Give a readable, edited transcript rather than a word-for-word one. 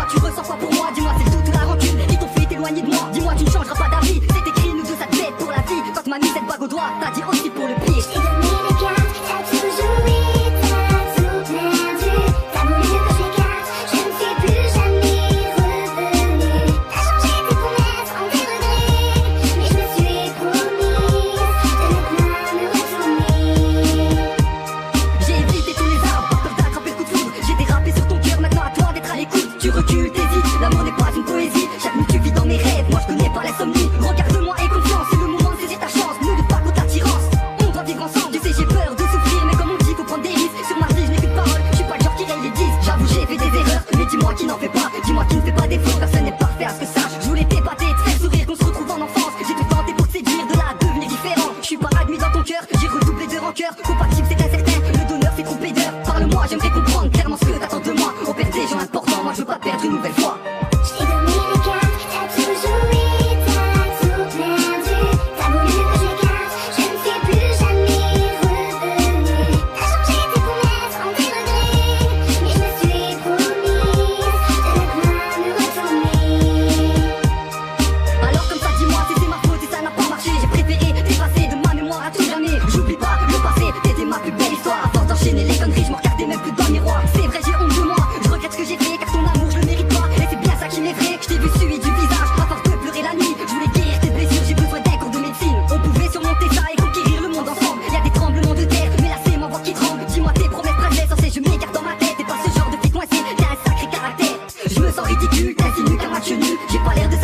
Dis-moi tu ressens quoi pour moi, dis-moi c'est le doute ou la rancune qui t'ont fait t'éloigner de moi. Dis-moi tu ne changeras pas d'avis, c'est écrit nous deux ça te fait pour la vie. Quand tu m'as mis cette bague au doigt, t'as dit aussi pour le pied. J'ai donné les cartes, t'as tout joué, t'as tout perdu. T'as voulu que je m'écarte, je ne sais plus jamais revenu. T'as changé tes promesses en des regrets, mais je me suis promise de ne pas me retourner. J'ai évité tous les arbres, peur d'attraper le coup de foudre. J'ai dérapé sur ton cœur, maintenant à toi d'être à l'écoute. Tu recules, t'hésites, l'amour n'est pas une poésie. Chaque nuit tu vis dans mes rêves, moi je connais pas l'insomnie. Regarde-moi et confiance, c'est le moment de saisir ta chance. Ne lutte pas contre l'attirance, on doit vivre ensemble. Tu sais j'ai peur de souffrir, mais comme on dit faut prendre des risques. Sur ma vie je n'ai plus de parole, je suis pas le genre qui raye les 10. J'avoue j'ai fait des erreurs, mais dis-moi qui n'en fait pas. Dis-moi qui ne fait pas d'efforts, personne n'est parfait à ce que sache. Je voulais t'épater, te faire sourire, qu'on se retrouve en enfance. J'ai tout tenté pour te séduire, de là à devenir différent. Je suis pas admis dans ton cœur, j'ai redoublé de rancœur. Compatible c'est incertain, le donneur c'est trompé d'heure. Parle-moi, j'aimerais comprendre clairement ce que t'attends de moi. On perd des gens importants, moi je veux pas perdre une nouvelle fois. Je t'ai donné les cartes, t'as tout joué, t'as tout perdu. T'as voulu que je m'écarte, je ne sais plus jamais revenu. T'as changé tes promesses en des regrets, mais je me suis promise de ne pas me retourner. Alors comme ça dis-moi si c'est ma faute et ça n'a pas marché. J'ai préféré t'effacer de ma mémoire à tout jamais. J'oublie pas le passé, t'étais ma plus belle histoire. Avant d'enchaîner les conneries, je me regardais même plus dans le miroir. C'est vrai j'ai honte de moi, je regrette ce que j'ai fait, car ton amour je le mérite pas. Et c'est bien ça qui m'effraie, je t'ai vu suivi du visage à force de pleurer la nuit. Je voulais guérir tes blessures, j'ai besoin d'un cours de médecine. On pouvait surmonter ça et conquérir le monde ensemble. Y'a des tremblements de terre, mais là c'est ma voix qui tremble. Dis-moi tes promesses prennent sans je m'écarte dans ma tête. T'es pas ce genre de fille coincée, t'as un sacré caractère. Je me sens ridicule, t'insinues qu'un match nul. J'ai pas l'air de